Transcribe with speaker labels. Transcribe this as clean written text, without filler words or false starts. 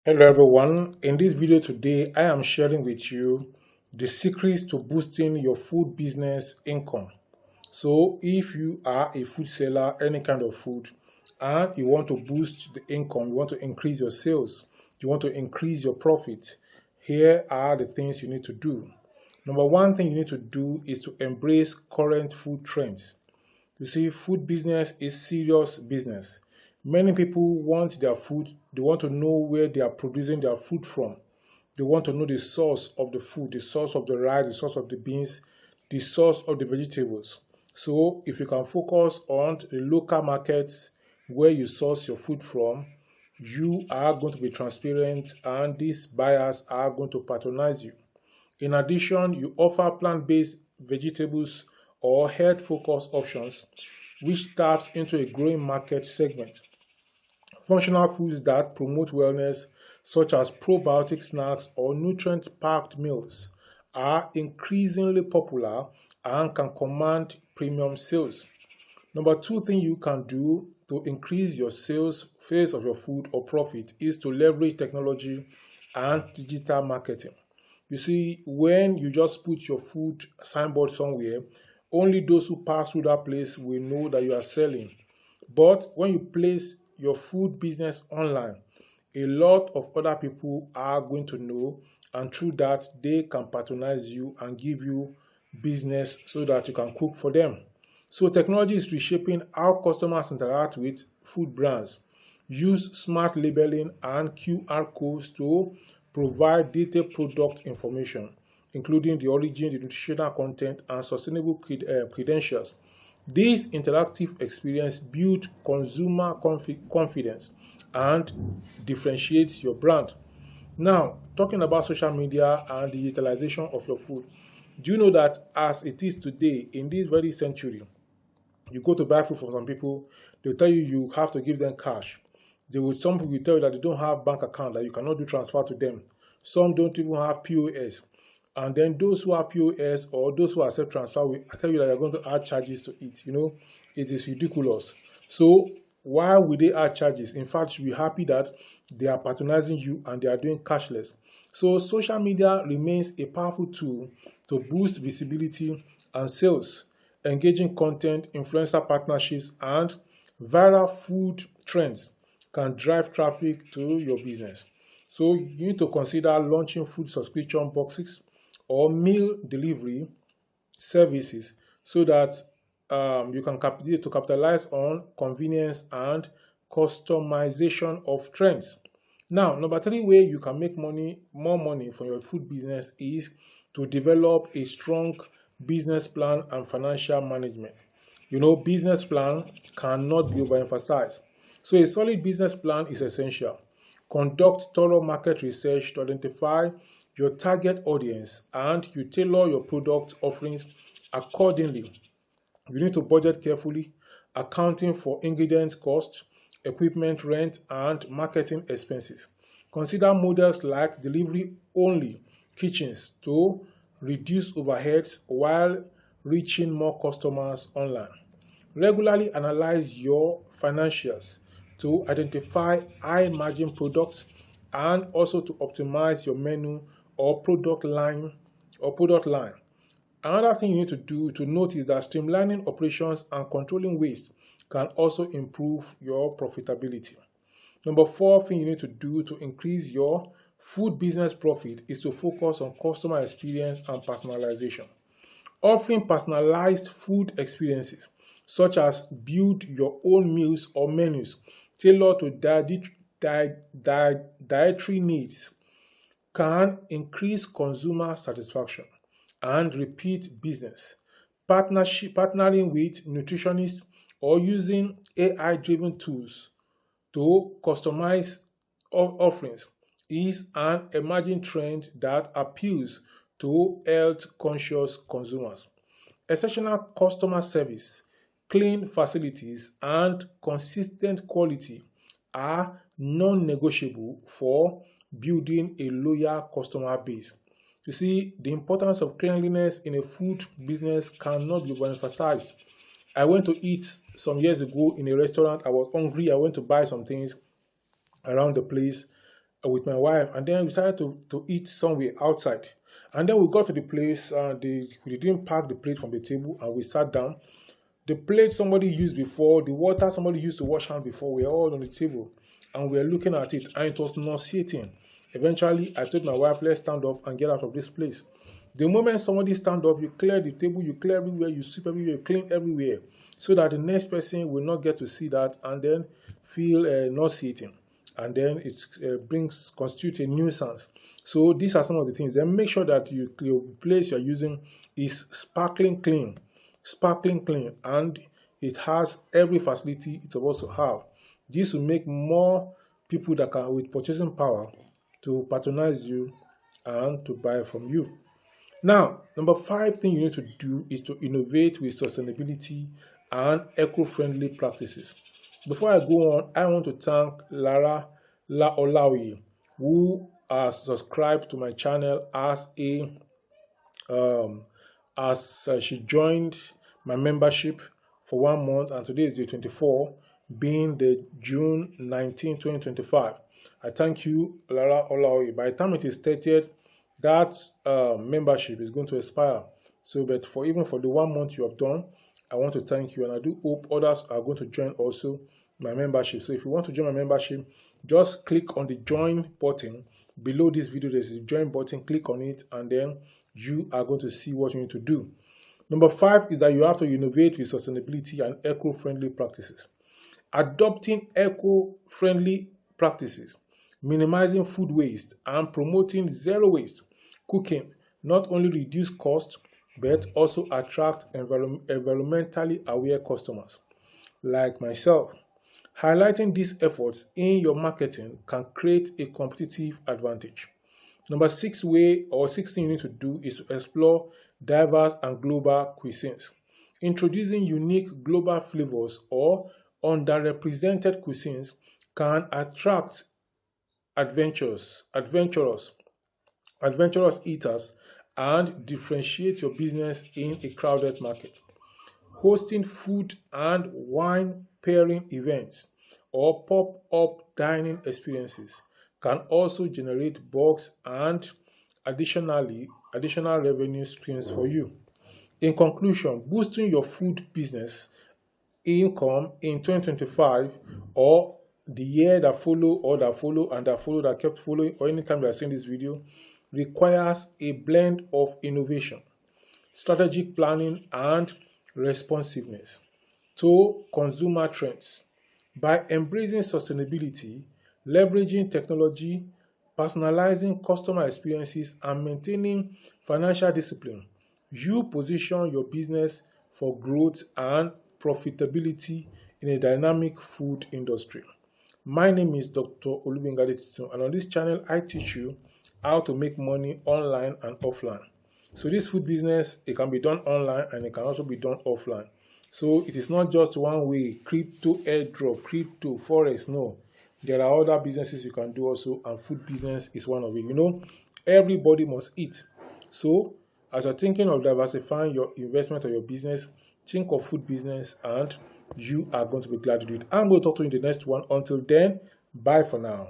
Speaker 1: Hello everyone, in this video today I am sharing with you the secrets to boosting your food business income. So if you are a food seller, any kind of food, and you want to boost the income, you want to increase your sales, you want to increase your profit, here are the things you need to do. Number one thing you need to do is to embrace current food trends. You see, food business is serious business. Many people want their food, they want to know where they are producing their food from. They want to know the source of the food, the source of the rice, the source of the beans, the source of the vegetables. So if you can focus on the local markets where you source your food from, you are going to be transparent and these buyers are going to patronize you. In addition, you offer plant-based vegetables or health-focused options, which taps into a growing market segment. Functional foods that promote wellness, such as probiotic snacks or nutrient-packed meals, are increasingly popular and can command premium sales. Number two thing you can do to increase your sales phase of your food or profit is to leverage technology and digital marketing. You see, when you just put your food signboard somewhere, only those who pass through that place will know that you are selling. But when you place your food business online, a lot of other people are going to know, and through that, they can patronize you and give you business so that you can cook for them. So technology is reshaping how customers interact with food brands. Use smart labeling and QR codes to provide detailed product information, including the origin, the nutritional content, and sustainable credentials. This interactive experience builds consumer confidence and differentiates your brand. Now, talking about social media and the utilization of your food, do you know that as it is today, in this very century, you go to buy food from some people, they'll tell you you have to give them cash. Some people will tell you that they don't have bank account, that you cannot do transfer to them. Some don't even have POS. And then those who have POS or those who accept transfer will tell you that they're going to add charges to it. It is ridiculous. So why would they add charges? In fact, you'll be happy that they are patronizing you and they are doing cashless. So social media remains a powerful tool to boost visibility and sales. Engaging content, influencer partnerships, and viral food trends can drive traffic to your business. So you need to consider launching food subscription boxes or meal delivery services so that you can capitalize on convenience and customization of trends. Now, number three way you can make more money from your food business is to develop a strong business plan and financial management. Business plan cannot be overemphasized. So a solid business plan is essential. Conduct thorough market research to identify your target audience and you tailor your product offerings accordingly. You need to budget carefully, accounting for ingredients cost, equipment rent, and marketing expenses. Consider models like delivery-only kitchens to reduce overheads while reaching more customers online. Regularly analyze your financials to identify high-margin products and also to optimize your menu or product line. Another thing you need to do to note is that streamlining operations and controlling waste can also improve your profitability. Number four thing you need to do to increase your food business profit is to focus on customer experience and personalization. Offering personalized food experiences, such as build your own meals or menus tailored to dietary needs, can increase consumer satisfaction and repeat business. Partnering with nutritionists or using AI-driven tools to customize offerings is an emerging trend that appeals to health-conscious consumers. Exceptional customer service, clean facilities, and consistent quality are non-negotiable for building a loyal customer base. You see, the importance of cleanliness in a food business cannot be overemphasized. I went to eat some years ago in a restaurant. I was hungry. I went to buy some things around the place. with my wife, and then we decided to eat somewhere outside. And then we got to the place, we didn't pack the plate from the table, and we sat down. The plate somebody used before, the water somebody used to wash hands before, were all on the table, and we were looking at it, and it was nauseating. Eventually, I told my wife, let's stand up and get out of this place. The moment somebody stand up, you clear the table, you clear everywhere, you sweep everywhere, you clean everywhere, so that the next person will not get to see that and then feel nauseating, and then it constitute a nuisance. So these are some of the things. Then make sure that your place you're using is sparkling clean, and it has every facility it's supposed to have. This will make more people that can with purchasing power to patronize you and to buy from you. Now, number 5 thing you need to do is to innovate with sustainability and eco-friendly practices. Before I go on, I want to thank Lara Olawi, who has subscribed to my channel as she joined my membership for 1 month, and today is the 24, being the June 19, 2025. I thank you, Lara Olawi. By the time it is 30th, that membership is going to expire. So, but for the 1 month you have done, I want to thank you, and I do hope others are going to join also my membership. So if you want to join my membership, just click on the join button below this video. There's a join button, click on it, and then you are going to see what you need to do. Number 5 is that you have to innovate with sustainability and eco-friendly practices. Adopting eco-friendly practices, minimizing food waste, and promoting zero waste cooking not only reduce cost but also attract environmentally aware customers like myself. Highlighting these efforts in your marketing can create a competitive advantage. Number 6 thing you need to do is to explore diverse and global cuisines. Introducing unique global flavors or underrepresented cuisines can attract adventurous eaters and differentiate your business in a crowded market. Hosting food and wine pairing events or pop-up dining experiences can also generate bulks and additional revenue streams for you. In conclusion, boosting your food business income in 2025 or the year that follow that kept following, or anytime you are seeing this video, requires a blend of innovation, strategic planning, and responsiveness to consumer trends. By embracing sustainability, leveraging technology, personalizing customer experiences, and maintaining financial discipline, you position your business for growth and profitability in a dynamic food industry. My name is Dr. Olugbenga Adetitun, and on this channel, I teach you how to make money online and offline. So this food business, it can be done online and it can also be done offline. So it is not just one way, crypto, airdrop, crypto, forex, no. There are other businesses you can do also, and food business is one of it. You know, everybody must eat. So as you're thinking of diversifying your investment or your business, think of food business and you are going to be glad to do it. I'm going to talk to you in the next one. Until then, bye for now.